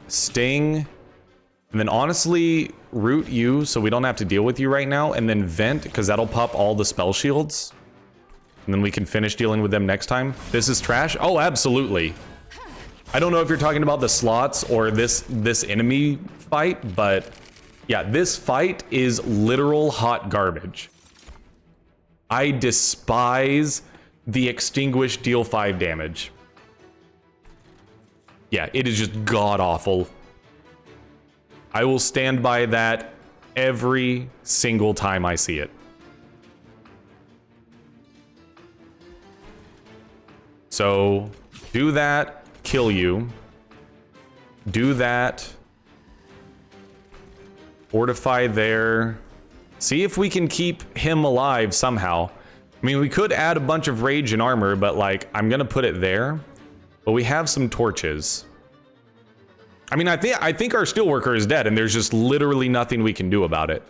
Sting, and then honestly, root you so we don't have to deal with you right now, and then vent, because that'll pop all the spell shields. And then we can finish dealing with them next time. This is trash? Oh, absolutely. I don't know if you're talking about the slots or this enemy fight, but yeah, this fight is literal hot garbage. I despise the Extinguish deal 5 damage. Yeah, it is just god-awful. I will stand by that every single time I see it. So, do that, kill you. Do that. Fortify there. See if we can keep him alive somehow. I mean, we could add a bunch of rage and armor, but like, I'm gonna put it there. But we have some torches. I mean, I think our steelworker is dead, and there's just literally nothing we can do about it.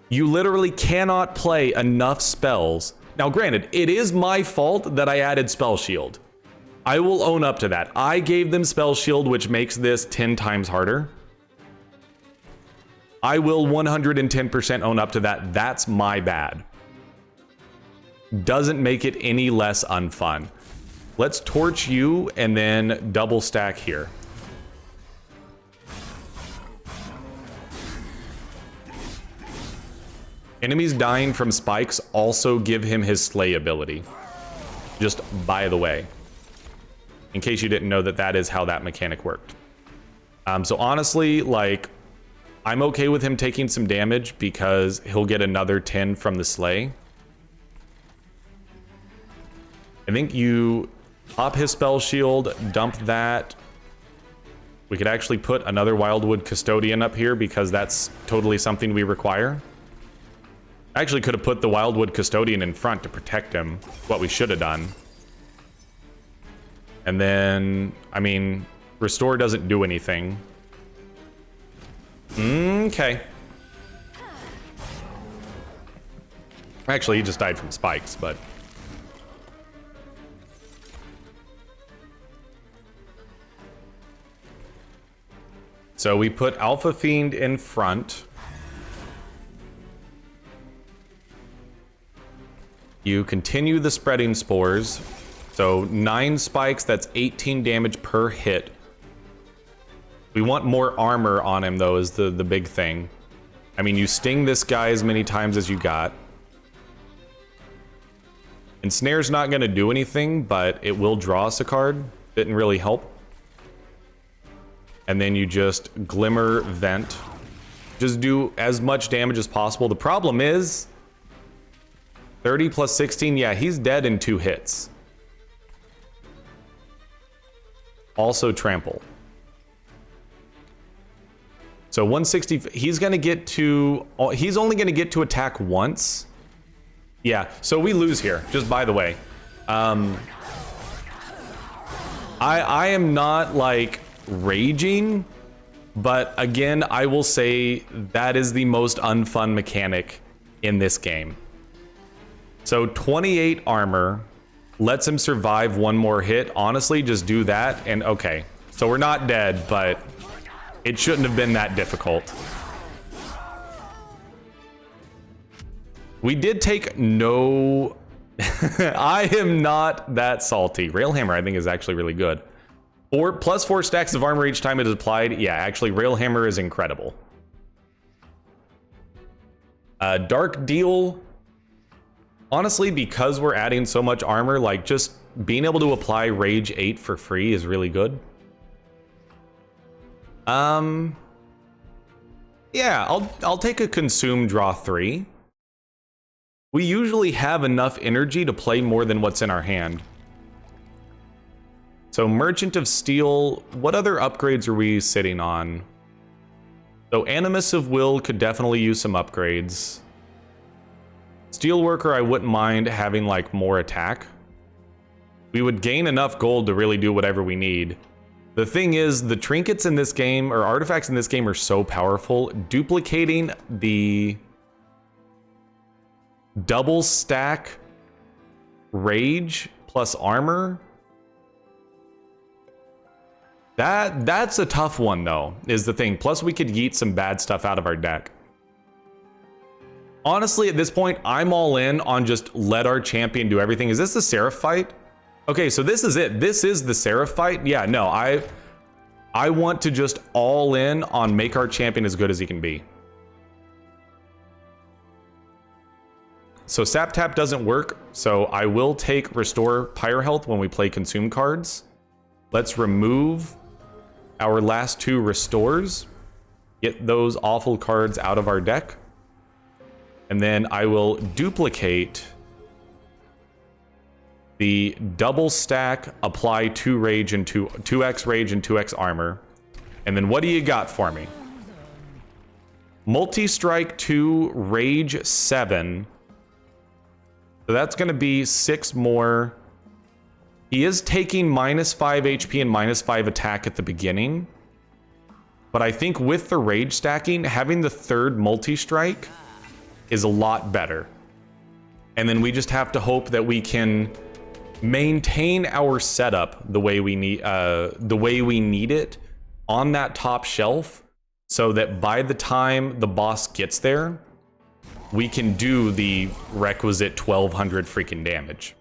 You literally cannot play enough spells. Now, granted, it is my fault that I added Spell Shield. I will own up to that. I gave them Spell Shield, which makes this 10 times harder. I will 110% own up to that. That's my bad. Doesn't make it any less unfun. Let's torch you and then double stack here. Enemies dying from spikes also give him his slay ability. Just by the way. In case you didn't know that is how that mechanic worked. So honestly, like, I'm okay with him taking some damage because he'll get another 10 from the slay. I think you pop his spell shield, dump that. We could actually put another Wildwood Custodian up here because that's totally something we require. I actually could have put the Wildwood Custodian in front to protect him, what we should have done. And then, I mean, Restore doesn't do anything. Okay. Actually, he just died from spikes, but... So we put Alpha Fiend in front. You continue the spreading spores. So 9 spikes, that's 18 damage per hit. We want more armor on him though, is the big thing. I mean, you sting this guy as many times as you got. Ensnare's not gonna do anything, but it will draw us a card. Didn't really help. And then you just Glimmer Vent. Just do as much damage as possible. The problem is 30 plus 16, yeah, he's dead in 2 hits. Also Trample. So 160, he's gonna get to, he's only gonna get to attack once. Yeah, so we lose here, just by the way. I am not like raging, but again, I will say that is the most unfun mechanic in this game. So 28 armor lets him survive 1 more hit. Honestly, just do that and okay. So we're not dead, but it shouldn't have been that difficult. We did take no... I am not that salty. Railhammer, I think, is actually really good. +4 stacks of armor each time it is applied. Yeah, actually, Railhammer is incredible. Dark Deal. Honestly, because we're adding so much armor, like just being able to apply Rage 8 for free is really good. Yeah, I'll take a Consume, draw 3. We usually have enough energy to play more than what's in our hand. So Merchant of Steel, what other upgrades are we sitting on? So Animus of Will could definitely use some upgrades. Steelworker, I wouldn't mind having like more attack. We would gain enough gold to really do whatever we need. The thing is, the trinkets in this game, or artifacts in this game, are so powerful. Duplicating the double stack rage plus armor, that's a tough one though, is the thing. Plus we could yeet some bad stuff out of our deck. Honestly, at this point, I'm all in on just let our champion do everything. Is this the Seraph fight? Okay, so this is it. This is the Seraph fight. Yeah, no, I want to just all in on make our champion as good as he can be. So Sap Tap doesn't work, so I will take Restore Pyre Health when we play Consume cards. Let's remove our last 2 restores. Get those awful cards out of our deck. And then I will duplicate the double stack, apply 2 rage and 2x rage and 2x armor. And then what do you got for me? Multi-strike 2, rage 7. So that's going to be 6 more. He is taking -5 HP and -5 attack at the beginning. But I think with the rage stacking, having the 3rd multi-strike is a lot better. And then we just have to hope that we can maintain our setup the way we need it on that top shelf, so that by the time the boss gets there, we can do the requisite 1200 freaking damage.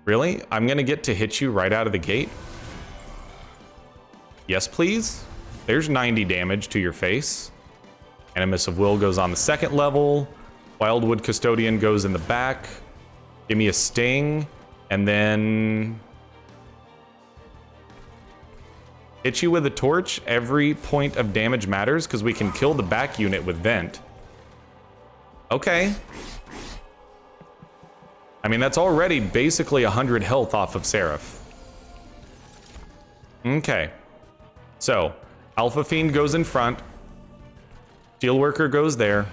Really? I'm gonna get to hit you right out of the gate? Yes, please. There's 90 damage to your face. Animus of Will goes on the 2nd level. Wildwood Custodian goes in the back. Give me a sting, and then hit you with a torch. Every point of damage matters because we can kill the back unit with Vent. Okay. I mean, that's already basically 100 health off of Seraph. Okay. So, Alpha Fiend goes in front. Steelworker goes there.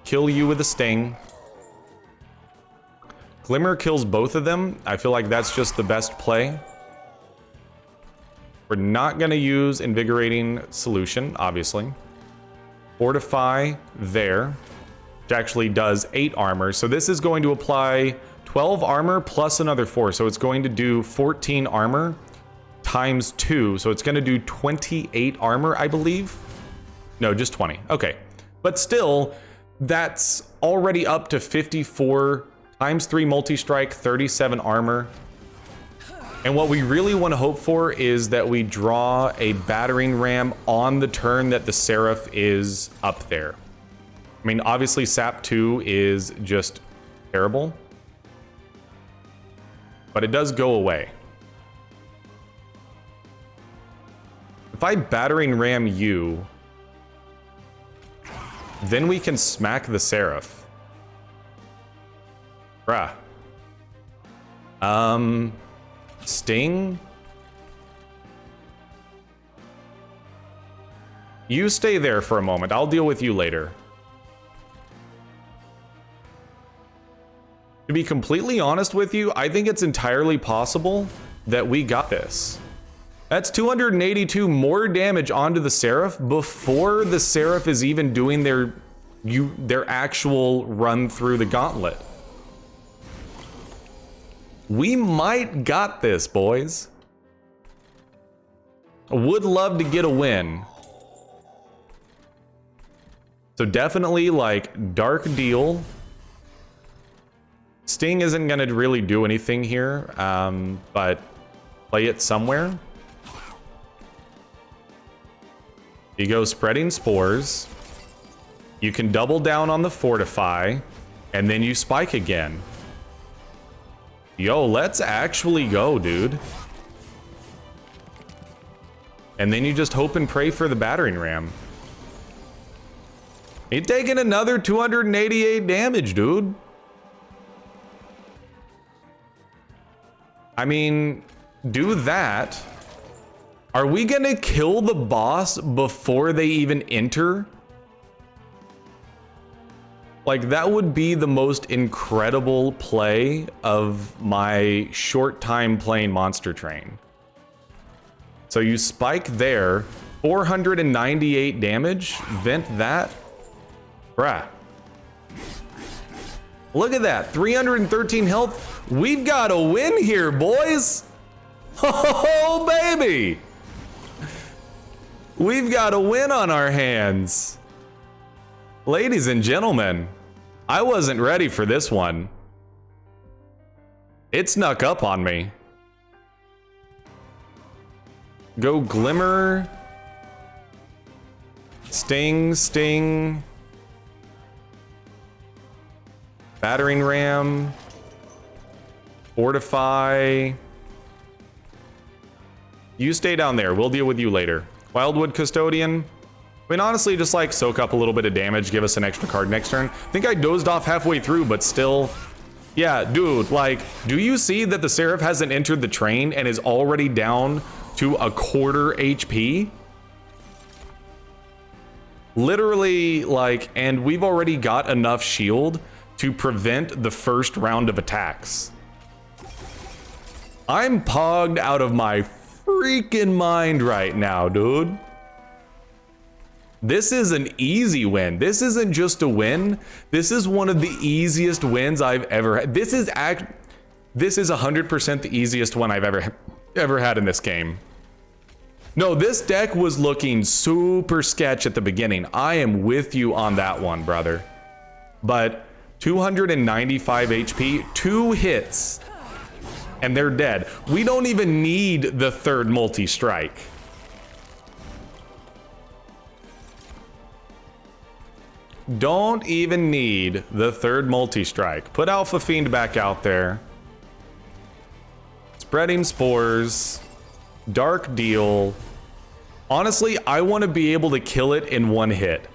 Kill you with a sting. Glimmer kills both of them. I feel like that's just the best play. We're not going to use Invigorating Solution, obviously. Fortify there, which actually does 8 armor. So this is going to apply 12 armor plus another 4. So it's going to do 14 armor times 2. So it's going to do 28 armor, I believe. No, just 20. Okay. But still, that's already up to 54 times 3 multi-strike, 37 armor. And what we really want to hope for is that we draw a battering ram on the turn that the Seraph is up there. I mean, obviously Sap 2 is just terrible, but it does go away. If I battering ram you, then we can smack the Seraph. Bruh. Sting? You stay there for a moment. I'll deal with you later. To be completely honest with you, I think it's entirely possible that we got this. That's 282 more damage onto the Seraph before the Seraph is even doing their actual run through the gauntlet. We might got this, boys. Would love to get a win. So definitely like Dark Deal. Sting isn't going to really do anything here, but play it somewhere. You go spreading spores. You can double down on the fortify, and then you spike again. Yo, let's actually go, dude. And then you just hope and pray for the battering ram. You're taking another 288 damage, dude. I mean, do that. Are we gonna kill the boss before they even enter? Like, that would be the most incredible play of my short time playing Monster Train. So you spike there, 498 damage, vent that. Bruh. Look at that, 313 health. We've got a win here, boys. Oh, baby. We've got a win on our hands. Ladies and gentlemen, I wasn't ready for this one. It snuck up on me. Go Glimmer. Sting, Sting. Battering Ram. Fortify. You stay down there. We'll deal with you later. Wildwood Custodian. I mean, honestly, just like soak up a little bit of damage, give us an extra card next turn. I think I dozed off halfway through, but still. Yeah, dude, like, do you see that the Seraph hasn't entered the train and is already down to a quarter HP? Literally, like, and we've already got enough shield to prevent the first round of attacks. I'm pogged out of my freaking mind right now, dude. This is an easy win. This isn't just a win. This is one of the easiest wins I've ever had. This is 100% the easiest one I've ever had in this game. No, this deck was looking super sketch at the beginning. I am with you on that one, brother. But 295 HP, 2 hits, and they're dead. We don't even need the third multi-strike. Don't even need the third multi-strike. Put Alpha Fiend back out there. Spreading spores. Dark deal. Honestly, I want to be able to kill it in one hit.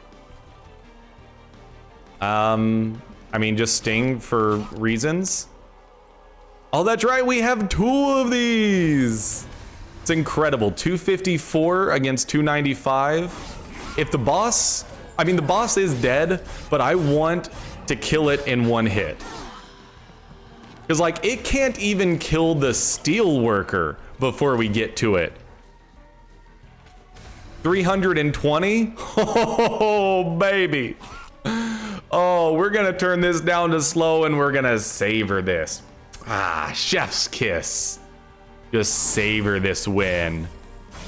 I mean, just Sting for reasons. Oh, that's right. We have 2 of these. It's incredible. 254 against 295. If the boss... I mean, the boss is dead, but I want to kill it in one hit. Because, like, it can't even kill the steel worker before we get to it. 320? Oh, baby. Oh, we're going to turn this down to slow and we're going to savor this. Ah, chef's kiss. Just savor this win.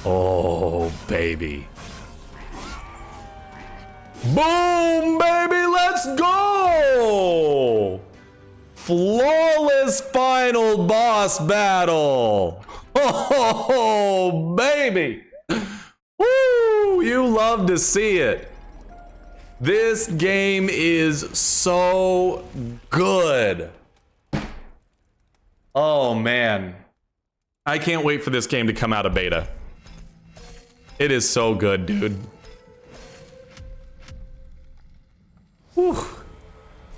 Oh, baby. Boom, baby, let's go! Flawless final boss battle. Oh, baby. Woo, you love to see it. This game is so good. Oh, man. I can't wait for this game to come out of beta. It is so good, dude. Whew.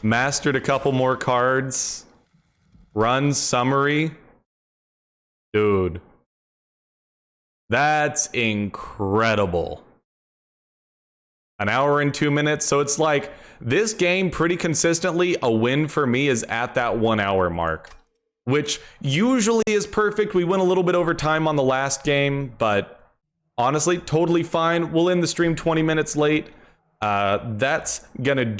Mastered a couple more cards. Run summary. Dude. That's incredible. An hour and 2 minutes. So it's like this game pretty consistently, a win for me is at that 1 hour mark, which usually is perfect. We went a little bit over time on the last game, but honestly, totally fine. We'll end the stream 20 minutes late. That's gonna do